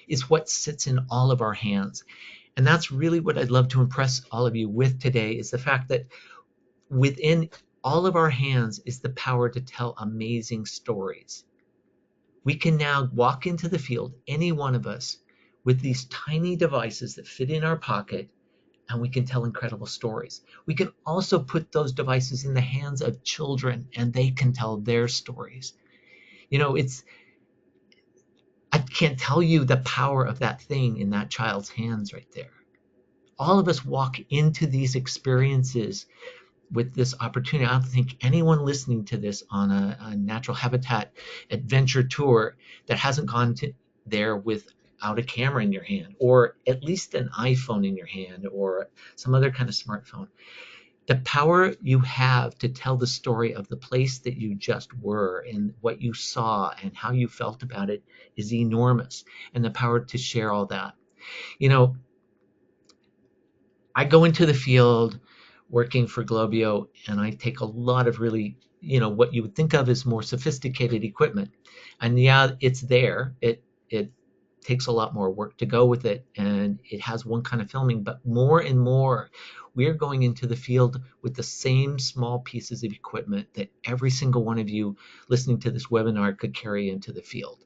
is what sits in all of our hands. And that's really what I'd love to impress all of you with today, is the fact that within all of our hands is the power to tell amazing stories. We can now walk into the field, any one of us, with these tiny devices that fit in our pocket, and we can tell incredible stories. We can also put those devices in the hands of children, and they can tell their stories. I can't tell you the power of that thing in that child's hands right there. All of us walk into these experiences with this opportunity. I don't think anyone listening to this on a natural habitat adventure tour that hasn't gone there without a camera in your hand, or at least an iPhone in your hand, or some other kind of smartphone. The power you have to tell the story of the place that you just were and what you saw and how you felt about it is enormous, and the power to share all that. I go into the field working for GLOBIO, and I take a lot of really, what you would think of as more sophisticated equipment. And yeah, it's there. It takes a lot more work to go with it, and it has one kind of filming, but more and more we're going into the field with the same small pieces of equipment that every single one of you listening to this webinar could carry into the field.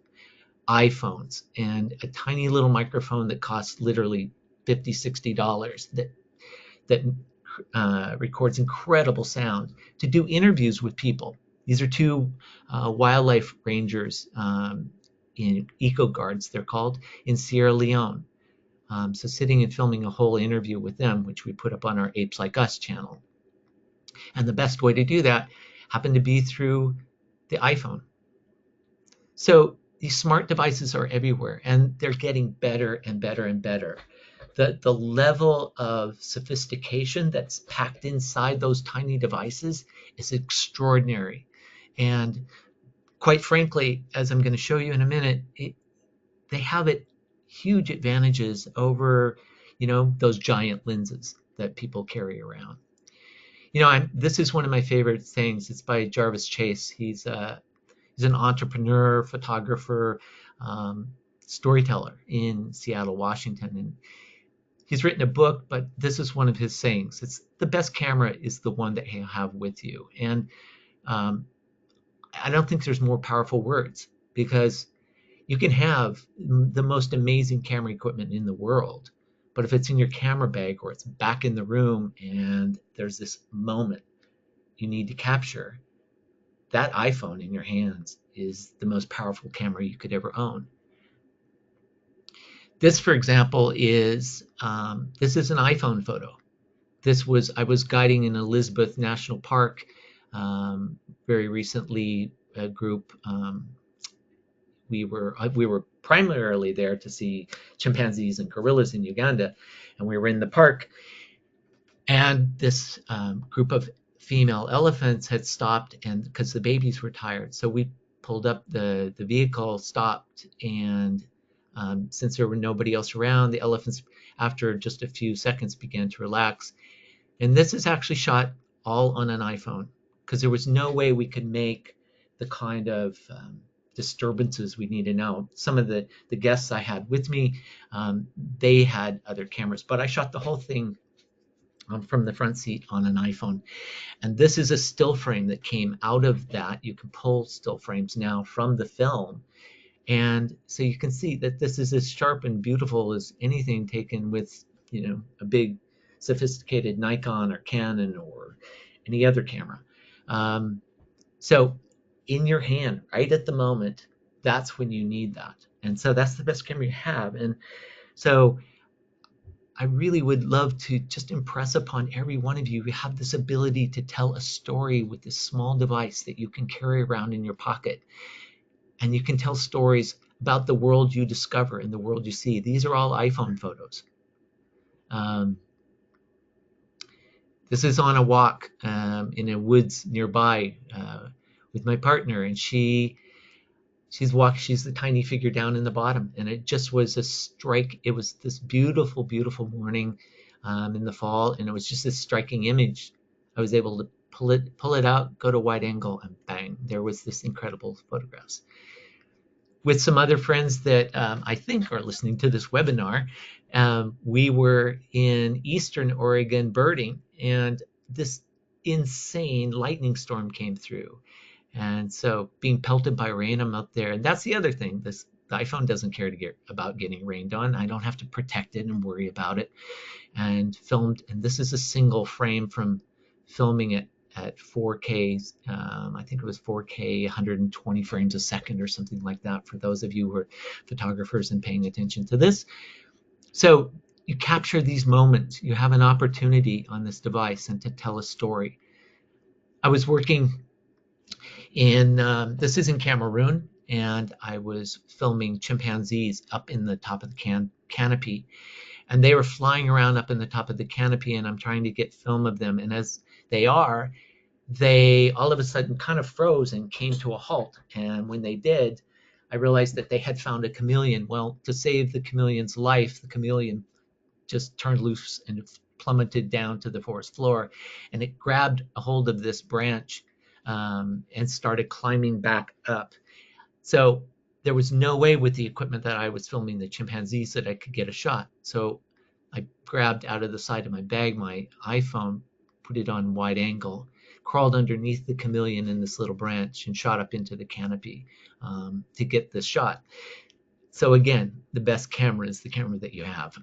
iPhones and a tiny little microphone that costs literally $50, $60 that records incredible sound to do interviews with people. These are two wildlife rangers in eco guards, they're called, in Sierra Leone. So sitting and filming a whole interview with them, which we put up on our Apes Like Us channel. And the best way to do that happened to be through the iPhone. So these smart devices are everywhere, and they're getting better and better and better. The level of sophistication that's packed inside those tiny devices is extraordinary. And quite frankly, as I'm going to show you in a minute, they have huge advantages over, those giant lenses that people carry around. This is one of my favorite things. It's by Jarvis Chase. He's an entrepreneur, photographer, storyteller in Seattle, Washington. And he's written a book, but this is one of his sayings. It's the best camera is the one that you have with you. And I don't think there's more powerful words, because you can have the most amazing camera equipment in the world, but if it's in your camera bag or it's back in the room and there's this moment you need to capture, that iPhone in your hands is the most powerful camera you could ever own. This, for example, is an iPhone photo. I was guiding in Elizabeth National Park very recently. A group. We were primarily there to see chimpanzees and gorillas in Uganda, and we were in the park. And this group of female elephants had stopped, and because the babies were tired, so we pulled up the vehicle, stopped, and since there were nobody else around, the elephants, after just a few seconds, began to relax. And this is actually shot all on an iPhone, because there was no way we could make the kind of disturbances we needed. Now, some of the guests I had with me, they had other cameras, but I shot the whole thing from the front seat on an iPhone. And this is a still frame that came out of that. You can pull still frames now from the film. And so you can see that this is as sharp and beautiful as anything taken with, a big sophisticated Nikon or Canon or any other camera. So in your hand, right at the moment, that's when you need that. And so that's the best camera you have. And so I really would love to just impress upon every one of you, you have this ability to tell a story with this small device that you can carry around in your pocket. And you can tell stories about the world you discover and the world you see. These are all iPhone photos. This is on a walk in a woods nearby with my partner, and she's the tiny figure down in the bottom, and it just was a strike. It was this beautiful, beautiful morning in the fall, and it was just this striking image. I was able to pull it out, go to wide angle, and bang, there was this incredible photographs. With some other friends that I think are listening to this webinar, we were in Eastern Oregon birding, and this insane lightning storm came through. And so being pelted by rain, I'm out there. And that's the other thing. The iPhone doesn't care about getting rained on. I don't have to protect it and worry about it. And filmed, and this is a single frame from filming it at 4K. I think it was 4K, 120 frames a second or something like that, for those of you who are photographers and paying attention to this. So you capture these moments. You have an opportunity on this device and to tell a story. I was working this is in Cameroon, and I was filming chimpanzees up in the top of the canopy, and they were flying around up in the top of the canopy, and I'm trying to get film of them, and as they all of a sudden kind of froze and came to a halt. And when they did, I realized that they had found a chameleon. Well, to save the chameleon's life, the chameleon just turned loose and plummeted down to the forest floor, and it grabbed a hold of this branch and started climbing back up. So there was no way with the equipment that I was filming the chimpanzees that I could get a shot. So I grabbed out of the side of my bag my iPhone, put it on wide angle, crawled underneath the chameleon in this little branch, and shot up into the canopy to get this shot. So again, the best camera is the camera that you have.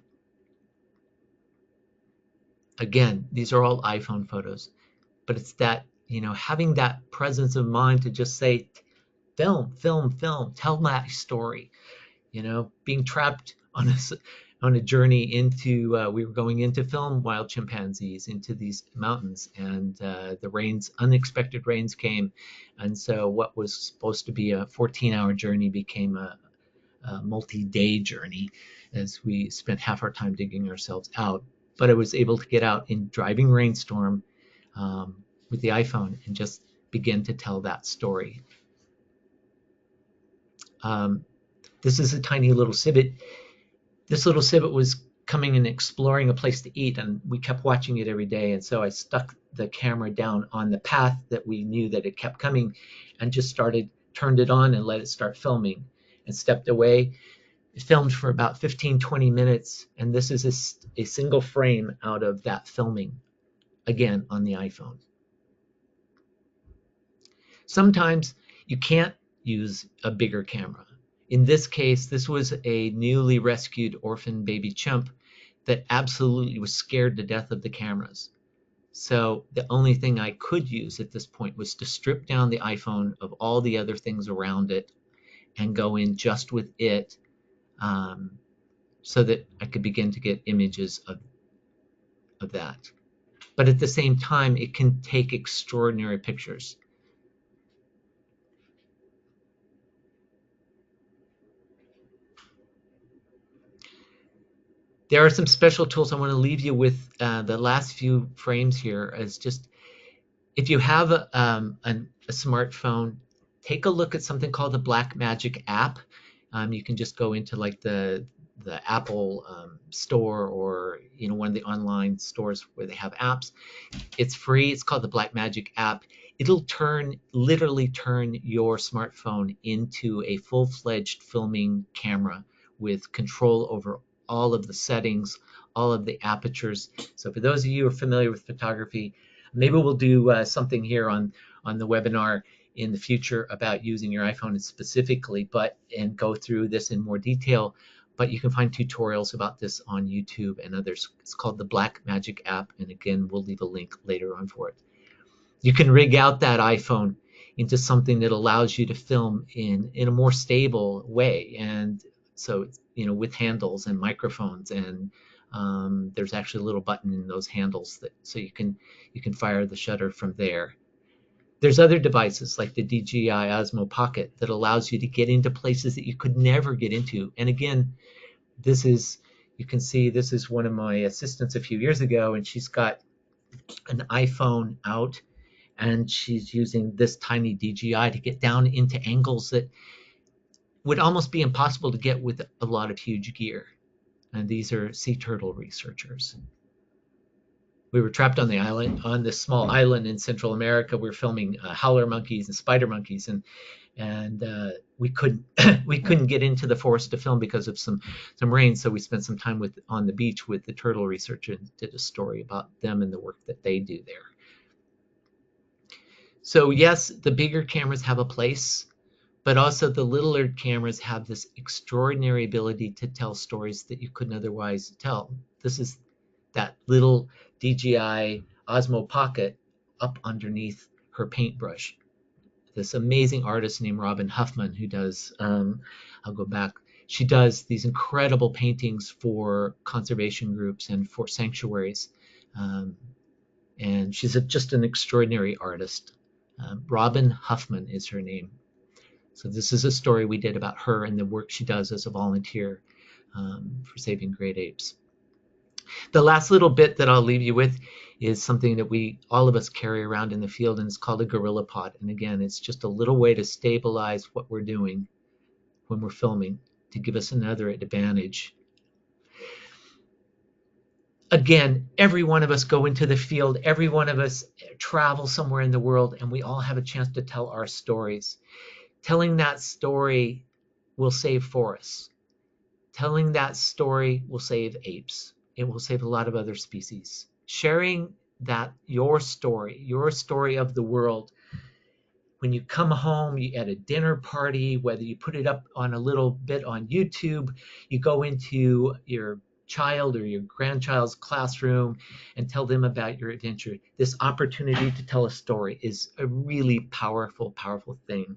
Again, these are all iPhone photos, but it's that, having that presence of mind to just say, film, tell that story. Being trapped on a journey into, we were going into film wild chimpanzees into these mountains, and the unexpected rains came, and so what was supposed to be a 14-hour journey became a multi-day journey, as we spent half our time digging ourselves out. But I was able to get out in driving rainstorm with the iPhone and just begin to tell that story. This is a tiny little civet. This little civet was coming and exploring a place to eat, and we kept watching it every day. And so I stuck the camera down on the path that we knew that it kept coming, and just turned it on and let it start filming, and stepped away. It filmed for about 15-20 minutes, and this is a single frame out of that filming, again on the iPhone. Sometimes you can't use a bigger camera. In this case, this was a newly rescued orphan baby chimp that absolutely was scared to death of the cameras. So the only thing I could use at this point was to strip down the iPhone of all the other things around it and go in just with it, so that I could begin to get images of that. But at the same time, it can take extraordinary pictures. There are some special tools I want to leave you with. The last few frames here is just, if you have a smartphone, take a look at something called the Blackmagic app. You can just go into like the Apple store, or one of the online stores where they have apps. It's free. It's called the Blackmagic app. It'll literally turn your smartphone into a full-fledged filming camera with control over all of the settings, all of the apertures. So for those of you who are familiar with photography, maybe we'll do something here on the webinar in the future about using your iPhone specifically, and go through this in more detail. But you can find tutorials about this on YouTube and others. It's called the Blackmagic app, and again, we'll leave a link later on for it. You can rig out that iPhone into something that allows you to film in a more stable way, and so with handles and microphones, and there's actually a little button in those handles so you can fire the shutter from there. There's other devices like the DJI Osmo Pocket that allows you to get into places that you could never get into. And again, you can see this is one of my assistants a few years ago, and she's got an iPhone out and she's using this tiny DJI to get down into angles that would almost be impossible to get with a lot of huge gear. And these are sea turtle researchers. We were trapped on the island, on this small island in Central America. We were filming howler monkeys and spider monkeys, and we couldn't we couldn't get into the forest to film because of some rain. So we spent some time on the beach with the turtle researcher and did a story about them and the work that they do there. So yes, the bigger cameras have a place, but also the littler cameras have this extraordinary ability to tell stories that you couldn't otherwise tell. This is that little DJI Osmo Pocket up underneath her paintbrush. This amazing artist named Robin Huffman who does, I'll go back, she does these incredible paintings for conservation groups and for sanctuaries. And she's just an extraordinary artist. Robin Huffman is her name. So this is a story we did about her and the work she does as a volunteer for saving great apes. The last little bit that I'll leave you with is something that all of us carry around in the field, and it's called a gorilla pod. And again, it's just a little way to stabilize what we're doing when we're filming to give us another advantage. Again, every one of us go into the field, every one of us travel somewhere in the world, and we all have a chance to tell our stories. Telling that story will save forests. Telling that story will save apes. It will save a lot of other species. Sharing your story of the world, when you come home, you at a dinner party, whether you put it up on a little bit on YouTube, you go into your child or your grandchild's classroom and tell them about your adventure. This opportunity to tell a story is a really powerful, powerful thing.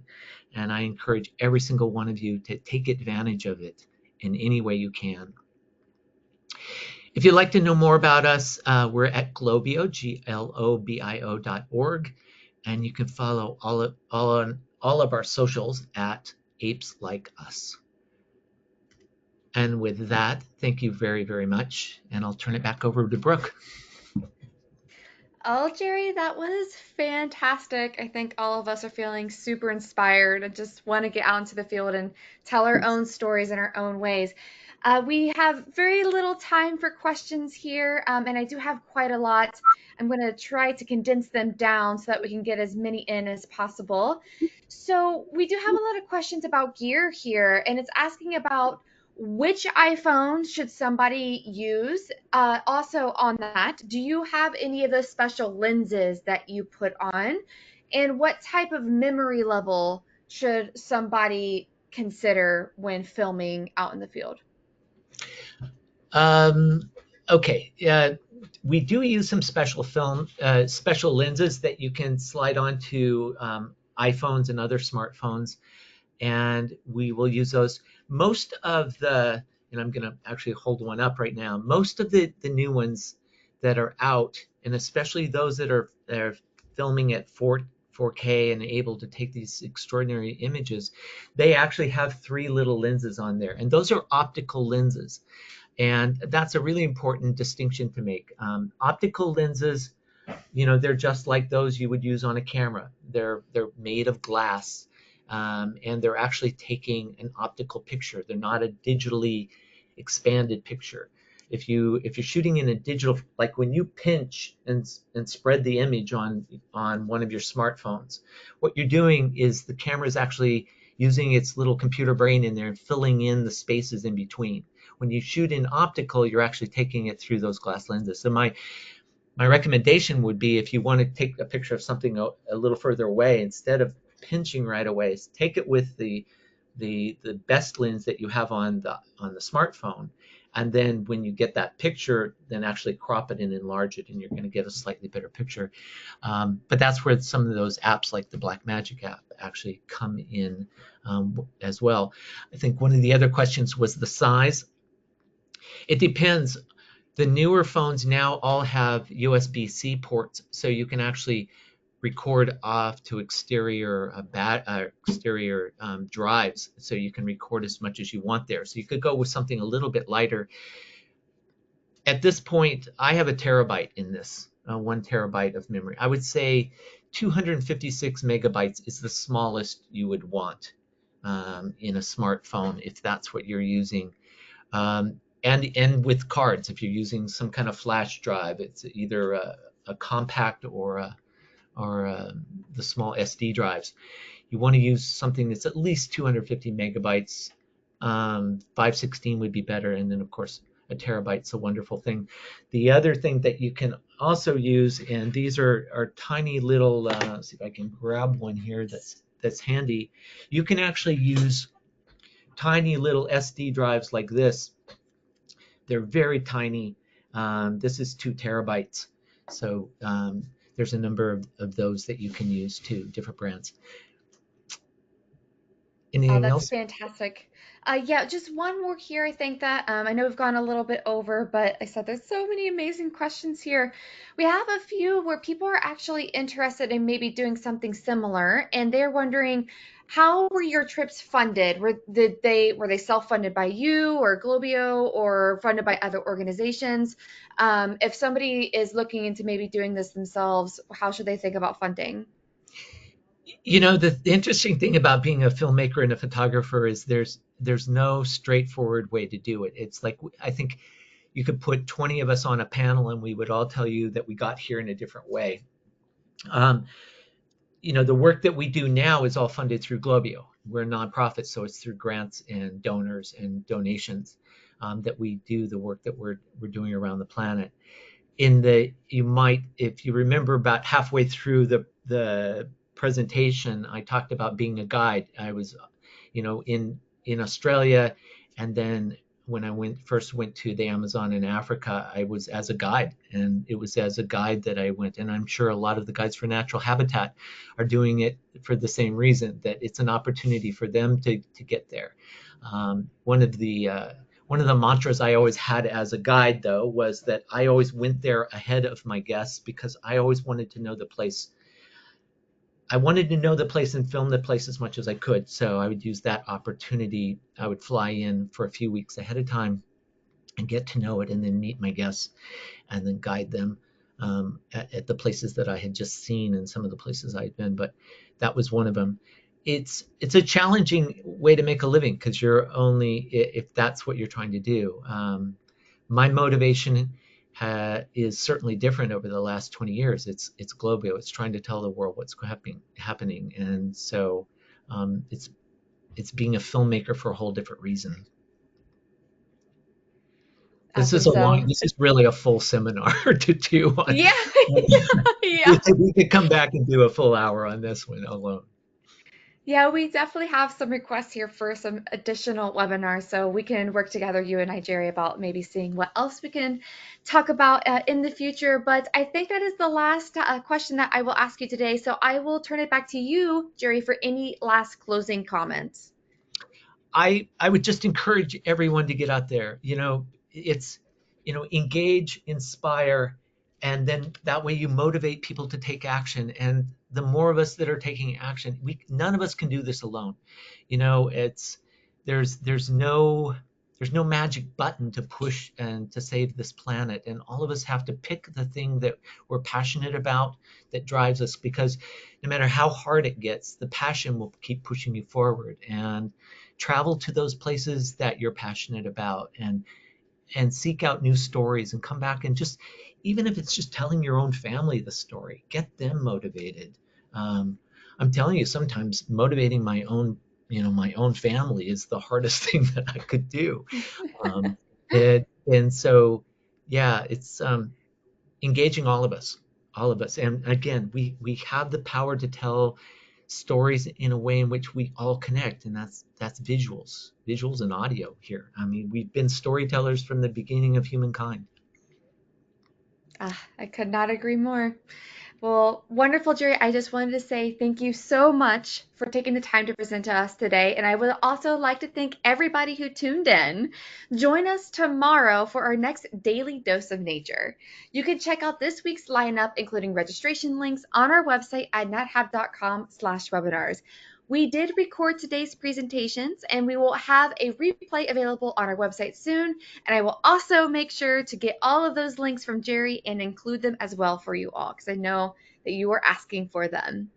And I encourage every single one of you to take advantage of it in any way you can. If you'd like to know more about us, we're at GLOBIO, globio.org, and you can follow all of our socials at Apes Like Us. And with that, thank you very, very much, and I'll turn it back over to Brooke. Oh, Gerry, that was fantastic. I think all of us are feeling super inspired and just want to get out into the field and tell our own stories in our own ways. We have very little time for questions here, and I do have quite a lot. I'm going to try to condense them down so that we can get as many in as possible. So, we do have a lot of questions about gear here, and it's asking about which iPhone should somebody use? Also, on that, do you have any of those special lenses that you put on? And what type of memory level should somebody consider when filming out in the field? Okay, we do use some special lenses that you can slide onto iPhones and other smartphones, and we will use those. Most of the, and I'm going to actually hold one up right now, most of the new ones that are out, and especially those that are filming at 4K and able to take these extraordinary images, they actually have 3 little lenses on there, and those are optical lenses. And that's a really important distinction to make. Optical lenses, they're just like those you would use on a camera. They're made of glass, and they're actually taking an optical picture. They're not a digitally expanded picture. If you're shooting in a digital, like when you pinch and spread the image on one of your smartphones, what you're doing is the camera is actually using its little computer brain in there and filling in the spaces in between. When you shoot in optical, you're actually taking it through those glass lenses. So my recommendation would be, if you want to take a picture of something a little further away, instead of pinching right away, take it with the best lens that you have on the smartphone, and then when you get that picture, then actually crop it and enlarge it, and you're going to get a slightly better picture. But that's where some of those apps like the Blackmagic app actually come in as well. I think one of the other questions was the size. It depends. The newer phones now all have USB-C ports, so you can actually record off to exterior drives, so you can record as much as you want there. So you could go with something a little bit lighter. At this point, I have a terabyte in this, 1 terabyte of memory. I would say 256 megabytes is the smallest you would want in a smartphone if that's what you're using. And with cards, if you're using some kind of flash drive, it's either a compact or the small SD drives. You want to use something that's at least 250 megabytes. 516 would be better, and then of course a terabyte's a wonderful thing. The other thing that you can also use, and these are tiny little, let's see if I can grab one here that's handy. You can actually use tiny little SD drives like this. They're very tiny. This is 2 terabytes. So there's a number of those that you can use too, different brands. Oh, Anything that's else? fantastic. Yeah, just one more here. I think that I know we've gone a little bit over, but I said there's so many amazing questions here. We have a few where people are actually interested in maybe doing something similar, and they're wondering how were your trips funded? Were they self-funded by you or Globio or funded by other organizations? If somebody is looking into maybe doing this themselves, how should they think about funding? You know, the interesting thing about being a filmmaker and a photographer is there's no straightforward way to do it. It's like, I think you could put 20 of us on a panel and we would all tell you that we got here in a different way. Um, you know, the work that we do now is all funded through Globio. We're a nonprofit, so it's through grants and donors and donations that we do the work that we're doing around the planet. You might, if you remember, about halfway through the presentation, I talked about being a guide. I was, in Australia, and then when I first went to the Amazon in Africa, I was as a guide, and it was as a guide that I went. And I'm sure a lot of the guides for natural habitat are doing it for the same reason, that it's an opportunity for them to get there. One of the mantras I always had as a guide, though, was that I always went there ahead of my guests because I always wanted to know the place. I wanted to know the place and film the place as much as I could. So I would use that opportunity. I would fly in for a few weeks ahead of time and get to know it, and then meet my guests and then guide them at the places that I had just seen and some of the places I had been. But that was one of them. It's a challenging way to make a living because you're only, if that's what you're trying to do. My motivation is certainly different over the last 20 years. It's Globio. It's trying to tell the world what's happening, and so it's being a filmmaker for a whole different reason. This Awesome. is a long. So, This is really a full seminar to do on. yeah, yeah. We could come back and do a full hour on this one alone. Yeah, we definitely have some requests here for some additional webinars, so we can work together, you and I, Gerry, about maybe seeing what else we can talk about in the future. But I think that is the last question that I will ask you today. So I will turn it back to you, Gerry, for any last closing comments. I would just encourage everyone to get out there. It's engage, inspire, and then that way you motivate people to take action. And the more of us that are taking action, none of us can do this alone. It's there's no magic button to push and to save this planet, and all of us have to pick the thing that we're passionate about, that drives us, because no matter how hard it gets, the passion will keep pushing you forward. And travel to those places that you're passionate about, and seek out new stories, and come back, and just, even if it's just telling your own family the story, get them motivated. um, I'm telling you, sometimes motivating my own family is the hardest thing that I could do. um, and so, yeah, it's engaging all of us. And again, we have the power to tell stories in a way in which we all connect, and that's visuals and audio here. I mean, we've been storytellers from the beginning of humankind. I could not agree more. Well, wonderful, Jerry. I just wanted to say thank you so much for taking the time to present to us today. And I would also like to thank everybody who tuned in. Join us tomorrow for our next daily dose of nature. You can check out this week's lineup, including registration links, on our website at nathab.com/webinars. We did record today's presentations, and we will have a replay available on our website soon. And I will also make sure to get all of those links from Jerry and include them as well for you all, because I know that you are asking for them.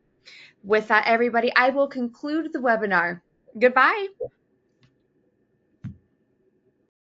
With that, everybody, I will conclude the webinar. Goodbye.